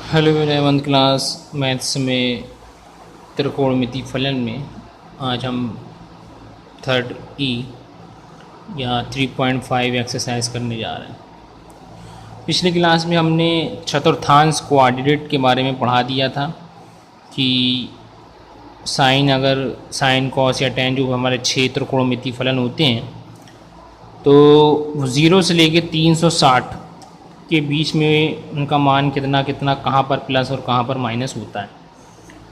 Hello मेरा 11th class maths में त्रिकोणमिति फलन में आज हम थर्ड ई या 3.5 एक्सरसाइज करने जा रहे हैं। पिछली क्लास में हमने चतुर्थांश कोऑर्डिनेट के बारे में पढ़ा दिया था कि अगर साइन कॉस या टेन जो हमारे 6 त्रिकोणमिति फलन होते हैं तो 0 से लेके 360 के बीच में उनका मान कितना कितना कहाँ पर प्लस और कहाँ पर माइनस होता है,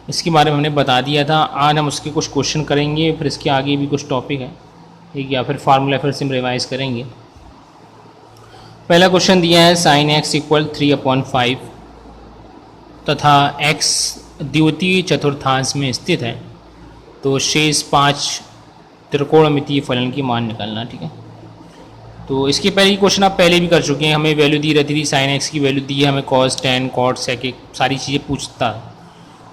इसके बारे में हमने बता दिया था। आज हम उसके कुछ क्वेश्चन करेंगे, फिर इसके आगे भी कुछ टॉपिक है ठीक, या फिर फार्मूला फिर से हम रिवाइज करेंगे। पहला क्वेश्चन दिया है साइन एक्स इक्वल 3/5 तथा एक्स द्वितीय चतुर्थांश में स्थित है तो शेष 5 त्रिकोणमितीय फलन की मान निकालना। ठीक है, तो इसके पहले ही क्वेश्चन आप पहले भी कर चुके हैं। हमें वैल्यू दी रहती थी, साइन एक्स की वैल्यू दी है हमें, कॉस टेन कॉट सेक सारी चीज़ें पूछता,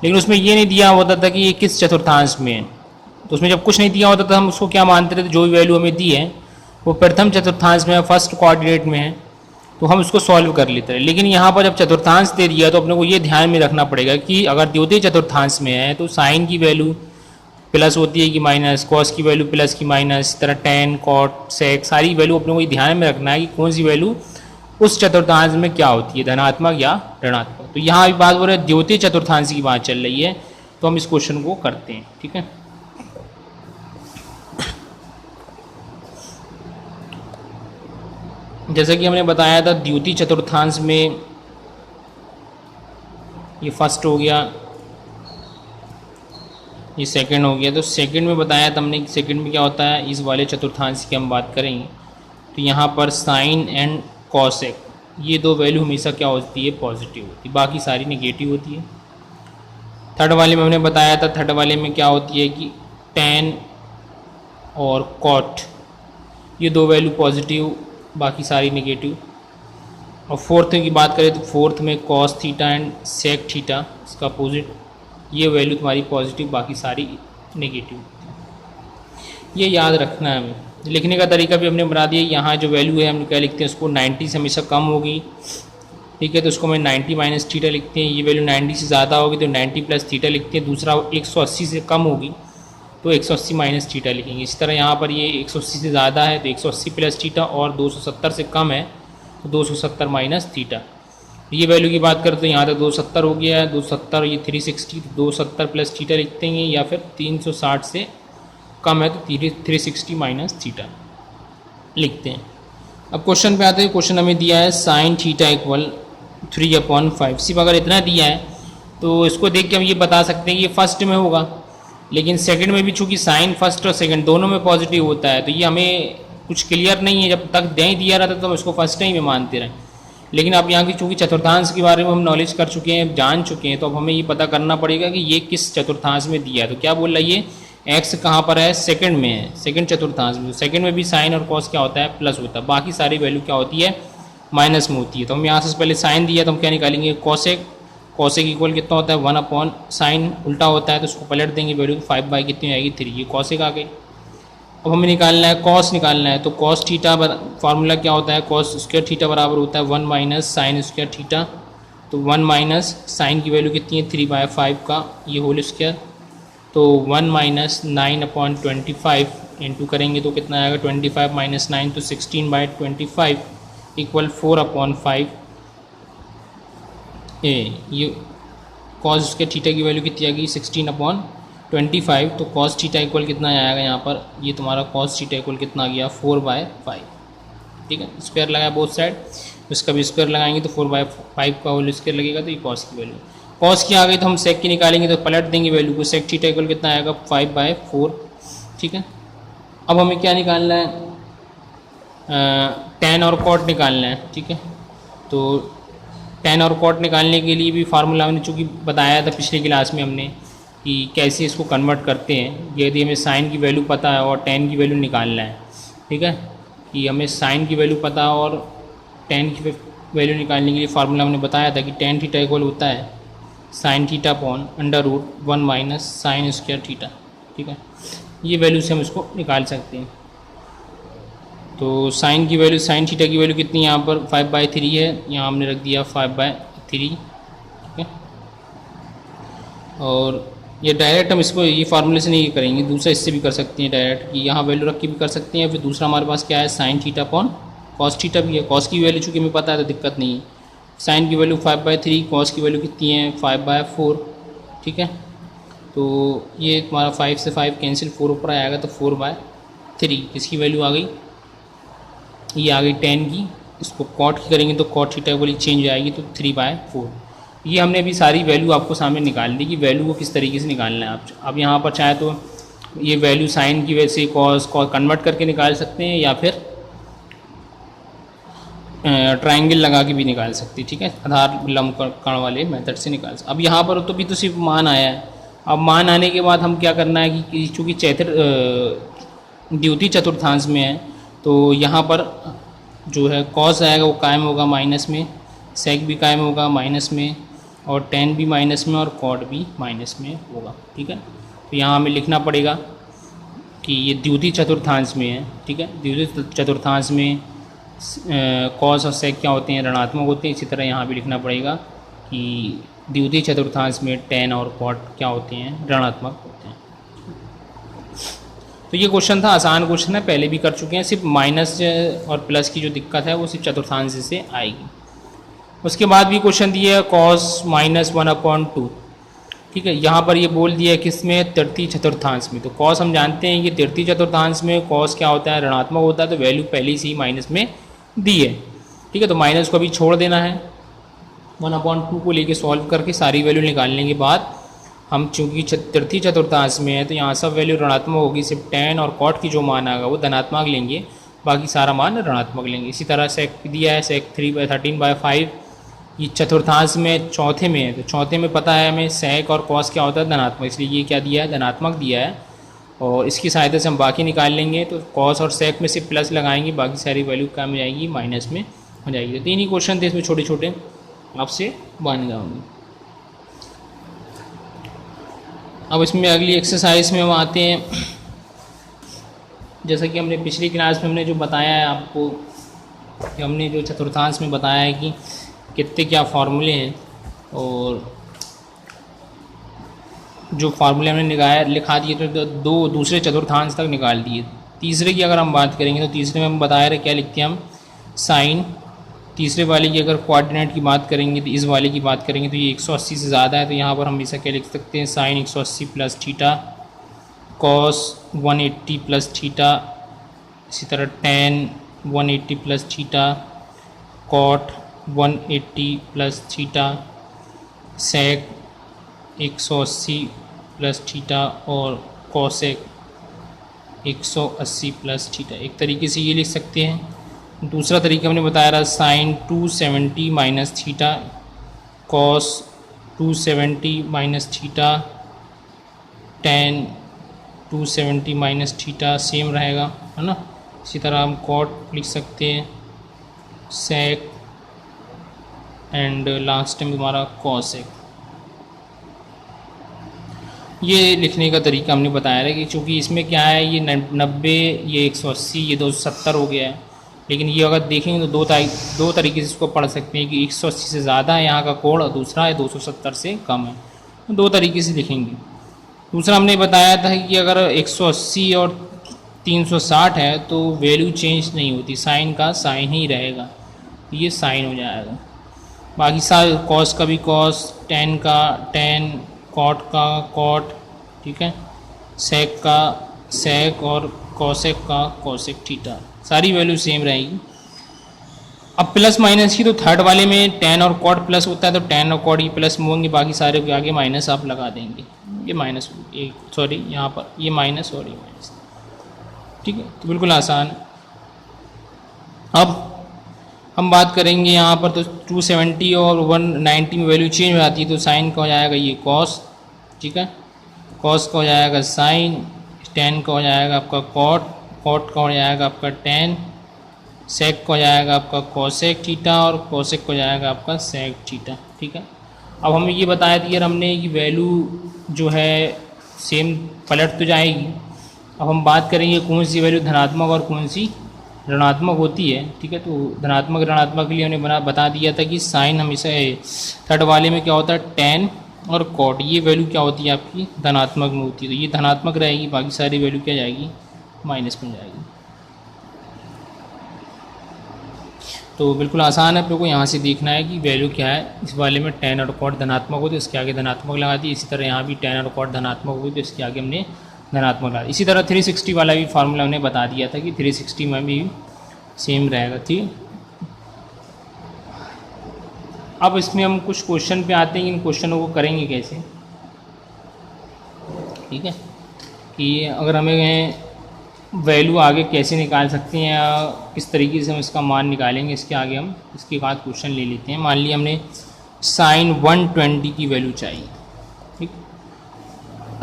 लेकिन उसमें ये नहीं दिया होता था कि ये किस चतुर्थांश में है। तो उसमें जब कुछ नहीं दिया होता था हम उसको क्या मानते थे, जो भी वैल्यू हमें दी है वो प्रथम चतुर्थांश में है, फर्स्ट कोऑर्डिनेट में है, तो हम उसको सॉल्व कर लेते हैं। लेकिन यहाँ पर जब चतुर्थांश दे दिया तो अपने को ये ध्यान में रखना पड़ेगा कि अगर द्वितीय चतुर्थांश में है तो साइन की वैल्यू प्लस होती है कि माइनस, कॉस की वैल्यू प्लस की माइनस, इस तरह टेन कॉट सेक सारी वैल्यू अपने को ध्यान में रखना है कि कौन सी वैल्यू उस चतुर्थांश में क्या होती है, धनात्मक या ऋणात्मक। तो यहाँ भी बात हो रही है द्वितीय चतुर्थांश की बात चल रही है, तो हम इस क्वेश्चन को करते हैं। ठीक है, जैसा कि हमने बताया था द्वितीय चतुर्थांश में ये फर्स्ट हो गया, ये सेकंड हो गया। तो सेकंड में बताया था हमने कि सेकंड में क्या होता है, इस वाले चतुर्थांश की हम बात करेंगे तो यहाँ पर साइन एंड कॉसेक ये दो वैल्यू हमेशा क्या होती है, पॉजिटिव होती है, बाकी सारी नेगेटिव होती है। थर्ड वाले में हमने बताया था, थर्ड वाले में क्या होती है कि टेन और कॉट ये दो वैल्यू पॉजिटिव, बाकी सारी नेगेटिव। और फोर्थ की बात करें तो फोर्थ में cos theta and sec theta इसका अपोजिट, ये वैल्यू तुम्हारी पॉजिटिव, बाकी सारी नेगेटिव। ये याद रखना है हमें। लिखने का तरीका भी हमने बना दिया, यहाँ जो वैल्यू है हम क्या लिखते हैं उसको 90 से हमेशा कम होगी। ठीक है, तो उसको मैं 90 माइनस थीटा लिखते हैं। ये वैल्यू 90 से ज़्यादा होगी तो 90 प्लस थीटा लिखते हैं। दूसरा 180 से कम होगी तो 180 माइनस थीटा लिखेंगे। इसी तरह यहाँ पर ये 180 से ज़्यादा है तो 180 प्लस थीटा, और 270 से कम है तो 270 माइनस थीटा। ये वैल्यू की बात करें तो यहाँ तक 270 हो गया है, 270 ये 360, 270 प्लस थीटा लिखते हैं, या फिर 360 से कम है तो 360 माइनस थीटा लिखते हैं। अब क्वेश्चन पे आते हैं। क्वेश्चन हमें दिया है साइन थीटा इक्वल 3/5। सिर्फ अगर इतना दिया है तो इसको देख के हम ये बता सकते हैं कि ये फर्स्ट में होगा, लेकिन सेकंड में भी चूँकि साइन फर्स्ट और सेकंड दोनों में पॉजिटिव होता है तो ये हमें कुछ क्लियर नहीं है। जब तक नहीं दिया रहता तो हम इसको फर्स्ट टाइम में मानते रहें, लेकिन अब यहाँ की चूँकि चतुर्थांश के बारे में हम नॉलेज कर चुके हैं, जान चुके हैं, तो अब हमें ये पता करना पड़ेगा कि ये किस चतुर्थांश में दिया है। तो क्या बोल रहा है ये, एक्स कहाँ पर है, सेकंड में है, सेकंड चतुर्थांश में। सेकंड में भी साइन और कॉस क्या होता है, प्लस होता है, बाकी सारी वैल्यू क्या होती है, माइनस में होती है। तो हम यहाँ से पहले साइन दिया तो हम क्या निकालेंगे, कॉसेक। कॉसेक इक्वल कितना होता है, 1/साइन उल्टा होता है तो उसको पलट देंगे, वैल्यू 5 बाई कितनी आएगी, 3। ये कॉसेक आ गई। अब हमें निकालना है कॉस निकालना है, तो कॉस थीटा फार्मूला क्या होता है, कॉस स्क्वायर थीटा बराबर होता है 1 माइनस साइन स्क्वायर थीटा। तो 1 माइनस साइन की वैल्यू कितनी है, 3/5 का ये होल स्क्वायर, तो 1 माइनस 9/25 इंटू करेंगे तो कितना आएगा, 25 माइनस 9 तो 16/25 इक्वल 4/5। ये कॉस स्क्वायर थीटा की वैल्यू कितनी आएगी, 16/25। तो कॉस थीटा इक्वल कितना आएगा यहाँ पर, ये तुम्हारा कॉस थीटा इक्वल कितना आ गया, 4/5। ठीक है, स्क्वायर लगाया बोथ साइड, इसका भी स्क्वायर लगाएंगे तो 4/5 का होल स्क्वायर लगेगा, तो ये कॉस की वैल्यू। कॉस की आ गई तो हम सेक की निकालेंगे तो पलट देंगे वैल्यू को, सेक थीटा इक्वल कितना आएगा, 5/4। ठीक है, अब हमें क्या निकालना है, टेन और कॉट निकालना है। ठीक है, तो टेन और कॉट निकालने के लिए भी फार्मूला हमने चूँकि बताया था पिछली क्लास में हमने कि कैसे इसको कन्वर्ट करते हैं। यदि हमें साइन की वैल्यू पता है और टेन की वैल्यू निकालना है, ठीक है, कि हमें साइन की वैल्यू पता है और टेन की वैल्यू निकालने के लिए फार्मूला हमने बताया था कि टेन थीटा इक्वल होता है sine theta upon √1 minus sine square theta. ठीक है, ये वैल्यू से हम इसको निकाल सकते हैं। तो साइन की वैल्यू, साइन थीटा की वैल्यू कितनी यहाँ पर 5/3 है, यहाँ हमने रख दिया 5/3। ठीक है। और ये डायरेक्ट हम इसको ये फार्मूले से नहीं करेंगे, दूसरा इससे भी कर सकते हैं डायरेक्ट, कि यहाँ वैल्यू रख के भी कर सकते हैं। फिर दूसरा हमारे पास क्या है, sine theta upon cos theta भी है। कॉस की वैल्यू चूँकि हमें पता है तो दिक्कत नहीं है। साइन की वैल्यू 5/3, कॉस की वैल्यू कितनी है 5/4, ठीक है। तो ये तुम्हारा 5 से 5 कैंसिल, 4 ऊपर आएगा तो 4/3 इसकी वैल्यू आ गई। ये आ गई 10 की, इसको कॉट की करेंगे तो कॉट थीटा वाली चेंज आएगी तो 3/4। ये हमने अभी सारी वैल्यू आपको सामने निकाल दी कि वैल्यू को किस तरीके से निकालना है। आप अब यहाँ पर चाहे तो ये वैल्यू साइन की वजह से कॉस कन्वर्ट करके निकाल सकते हैं, या फिर ट्रायंगल लगा के भी निकाल सकते हैं, ठीक है। आधार लंब कण वाले मेथड से निकाल सकते। अब यहाँ पर तो भी तो सिर्फ मान आया है। अब मान आने के बाद हम क्या करना है कि चूँकि द्वितीय चतुर्थांश में है तो यहाँ पर जो है कॉस आएगा वो कायम होगा माइनस में, सेक भी कायम होगा माइनस में, और टेन भी माइनस में, और कॉट भी माइनस में होगा, ठीक है। तो यहाँ हमें लिखना पड़ेगा कि ये द्वितीय चतुर्थांश में है, ठीक है। द्वितीय चतुर्थांश में कॉस और सेक क्या होते हैं, ऋणात्मक होते हैं। इसी तरह यहाँ भी लिखना पड़ेगा कि द्वितीय चतुर्थांश में टेन और कॉट क्या होते हैं, ऋणात्मक होते हैं। तो ये क्वेश्चन था, आसान क्वेश्चन है, पहले भी कर चुके हैं। सिर्फ माइनस और प्लस की जो दिक्कत है वो सिर्फ चतुर्थांश से आएगी। उसके बाद भी क्वेश्चन दिया है कॉस -1/2, ठीक है। यहाँ पर ये बोल दिया है किस में, तृतीय चतुर्थांश में। तो कॉस हम जानते हैं कि तृतीय चतुर्थांश में कॉस क्या होता है, ऋणात्मक होता है। तो वैल्यू पहले से ही माइनस में दी है, ठीक है। तो माइनस को अभी छोड़ देना है। 1/2 को लेके सॉल्व करके सारी वैल्यू निकालने के बाद हम चूँकि तृतीय चतुर्थांश में है तो यहाँ सब वैल्यू ऋणात्मक होगी। सिर्फ टेन और कॉट की जो मान आएगा वो धनात्मक लेंगे, बाकी सारा मान ऋणात्मक लेंगे। इसी तरह सेक दिया है, सेक 13/5 ये चतुर्थांश में चौथे में है। तो चौथे में पता है हमें सेक और कॉस क्या होता है, धनात्मक, इसलिए ये क्या दिया है, धनात्मक दिया है। और इसकी सहायता से हम बाकी निकाल लेंगे। तो कॉस और सेक में से प्लस लगाएंगे, बाकी सारी वैल्यू क्या हो जाएगी, माइनस में हो जाएगी। तो 3 ही क्वेश्चन थे इसमें छोटे छोटे, आपसे बन जाऊँगी। अब इसमें अगली एक्सरसाइज में हम आते हैं। जैसा कि हमने पिछली क्लास में हमने जो बताया है आपको, कि हमने जो चतुर्थांश में बताया है कि कितने क्या फार्मूले हैं, और जो फार्मूले हमने लिखा दिए तो दो दूसरे चतुर्थांश तक निकाल दिए। तीसरे की अगर हम बात करेंगे तो तीसरे में हम बताया रहे क्या लिखते हैं हम, साइन। तीसरे वाले की अगर कोऑर्डिनेट की बात करेंगे तो इस वाले की बात करेंगे तो ये 180 से ज़्यादा है। तो यहाँ पर हम हमेशा क्या लिख सकते हैं, sine 180 plus theta, cos 180 plus theta, इसी तरह tan 180 plus theta, cot 180 plus theta, sec 180 plus theta, और कॉसेक 180 प्लस थीटा। एक तरीके से ये लिख सकते हैं। दूसरा तरीका हमने बताया रहा, sine 270 minus theta, cos 270 minus theta, tan 270 minus theta, same रहेगा, है ना। इसी तरह हम कॉट लिख सकते हैं, सेक, एंड लास्ट में तुम्हारा कॉसेक। ये लिखने का तरीका हमने बताया है कि चूँकि इसमें क्या है, ये 90, ये 180, ये 270 हो गया है। लेकिन ये अगर देखेंगे तो दो तरीके से इसको पढ़ सकते हैं कि 180 से ज़्यादा है यहाँ का कोण, और दूसरा है 270 से कम है। तो दो तरीके से लिखेंगे। दूसरा हमने बताया था कि अगर 180 और 360 है तो वैल्यू चेंज नहीं होती, साइन का साइन ही रहेगा, ये साइन हो जाएगा। बाकी सारे कॉस का भी कॉस, टेन का टेन, कॉट का कॉट, ठीक है, सेक का सेक, और कॉसेक का कॉसेक थीटा, सारी वैल्यू सेम रहेगी। अब प्लस माइनस की तो थर्ड वाले में टेन और कॉट प्लस होता है तो टेन और कॉट ये प्लस में होंगे, बाकी सारे के आगे माइनस आप लगा देंगे। ये माइनस, सॉरी यहाँ पर ये माइनस और ये माइनस, ठीक है। तो बिल्कुल आसान। अब हम बात करेंगे यहाँ पर तो 270 और 190 में वैल्यू चेंज हो जाती है। तो साइन का हो जाएगा ये कॉस, ठीक है, कॉस का हो जाएगा साइन, टेन का हो जाएगा आपका कॉट, कॉट का हो जाएगा आपका टेन, सेक का हो जाएगा आपका कॉसेक थीटा, और कॉसेक का हो जाएगा आपका सेक थीटा, ठीक है। अब हमें ये बताया था हमने कि वैल्यू जो है सेम पलट तो जाएगी। अब हम बात करेंगे कौन सी वैल्यू धनात्मक और कौन सी ऋणात्मक होती है, ठीक है। तो धनात्मक ऋणात्मक के लिए हमने बता दिया था कि साइन हमेशा थर्ड वाले में क्या होता है, टेन और कॉट, ये वैल्यू क्या होती है आपकी धनात्मक में होती है। तो ये धनात्मक रहेगी, बाकी सारी वैल्यू क्या जाएगी, माइनस में जाएगी। तो बिल्कुल आसान है, अपने को यहाँ से देखना है कि वैल्यू क्या है। इस वाले में टेन और कॉट धनात्मक हो तो इसके आगे धनात्मक लगा दी। इसी तरह यहाँ भी टेन और कॉट धनात्मक हुई तो इसके आगे हमने धनात्मक लगा दी। इसी तरह 360 वाला भी फार्मूला हमने बता दिया था कि 360 में भी सेम रहेगा, ठीक। अब इसमें हम कुछ क्वेश्चन पे आते हैं, इन क्वेश्चनों को करेंगे कैसे, ठीक है। कि अगर हमें वैल्यू आगे कैसे निकाल सकते हैं या किस तरीके से हम इसका मान निकालेंगे, इसके आगे हम इसके बाद क्वेश्चन ले लेते हैं। मान लिया हमने साइन 120 की वैल्यू चाहिए, ठीक।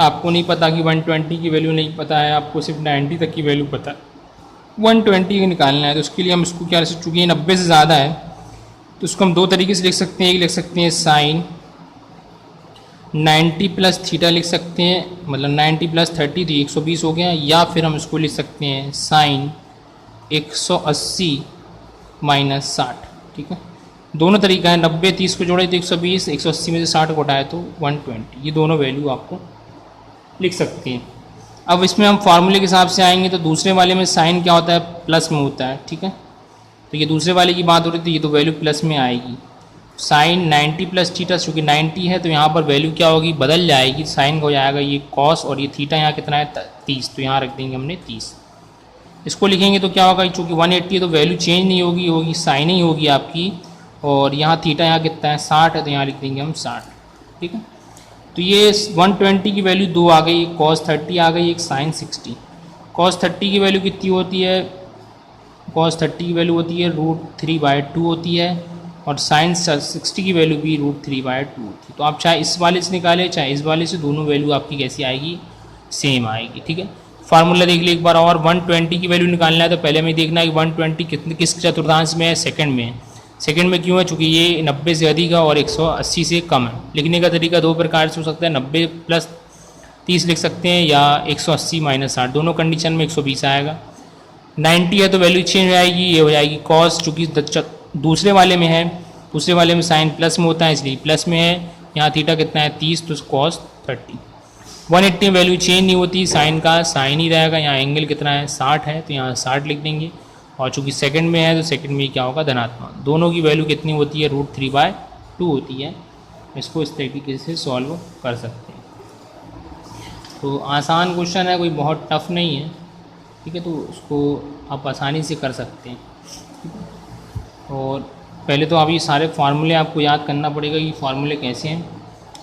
आपको नहीं पता कि 120 की वैल्यू नहीं पता है, आपको सिर्फ 90 तक की वैल्यू पता है, 120 निकालना है। तो उसके लिए हम इसको क्या, चूँकि 90 से ज़्यादा है तो उसको हम दो तरीके से लिख सकते हैं। एक लिख सकते हैं साइन 90 प्लस थीटा लिख सकते हैं, मतलब 90 प्लस 30 तो 120 हो गया। या फिर हम इसको लिख सकते हैं साइन 180 माइनस 60, ठीक है। दोनों तरीका है, 90 30 को जोड़े तो 120, 180 में से 60 को हटाए तो 120, ये दोनों वैल्यू आपको लिख सकते हैं। अब इसमें हम फार्मूले के हिसाब से आएंगे तो दूसरे वाले में साइन क्या होता है, प्लस में होता है, ठीक है। तो ये दूसरे वाले की बात हो रही थी, ये तो वैल्यू प्लस में आएगी। साइन 90 प्लस थीटा, चूँकि 90 है तो यहाँ पर वैल्यू क्या होगी, बदल जाएगी। साइन हो जाएगा ये कॉस और ये थीटा यहाँ कितना है 30, तो यहाँ रख देंगे हमने 30। इसको लिखेंगे तो क्या होगा, चूँकि 180 है तो वैल्यू चेंज नहीं होगी, होगी साइन ही होगी आपकी। और यहाँ थीटा यहाँ कितना है 60 है तो यहाँ लिख देंगे हम 60, ठीक है। तो ये 120 की वैल्यू 2 आ गई, कॉस 30 आ गई, एक साइन 60। कॉस 30 की वैल्यू कितनी होती है, कॉस 30 की वैल्यू होती है √3/2 होती है, और साइन 60 की वैल्यू भी √3/2 होती है। तो आप चाहे इस वाले से निकालें चाहे इस वाले से, दोनों वैल्यू आपकी कैसी आएगी, सेम आएगी, ठीक है। फार्मूला देख लीजिए एक बार और। 120 की वैल्यू निकालना है तो पहले हमें देखना है कि 120 किस चतुर्थांश में है, सेकंड में है। सेकंड में क्यों है, चूँकि ये 90 से अधिक है और 180 से कम है। लिखने का तरीका दो प्रकार से हो सकता है, 90 प्लस 30 लिख सकते हैं या 180 माइनस 60, दोनों कंडीशन में 120 आएगा। 90 है तो वैल्यू चेंज हो जाएगी, ये हो जाएगी कॉस, चूँकि दूसरे वाले में है, दूसरे वाले में साइन प्लस में होता है इसलिए प्लस में है। यहाँ थीटा कितना है 30 तो कॉस 30। 180 वैल्यू चेंज नहीं होती, साइन का साइन ही रहेगा। यहाँ एंगल कितना है 60 है तो यहाँ 60 लिख देंगे। और चूँकि सेकंड में है तो सेकंड में क्या होगा, धनात्मक। दोनों की वैल्यू कितनी होती है, √3/2 होती है। इसको इस तरीके से सॉल्व कर सकते हैं। तो आसान क्वेश्चन है, कोई बहुत टफ नहीं है, ठीक है। तो उसको आप आसानी से कर सकते हैं। और पहले तो आप ये सारे फार्मूले आपको याद करना पड़ेगा कि फार्मूले कैसे हैं,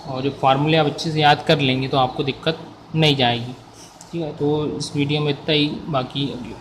और जो फार्मूले आप अच्छे से याद कर लेंगे तो आपको दिक्कत नहीं जाएगी, ठीक है। तो इस वीडियो में इतना ही, बाकी अगली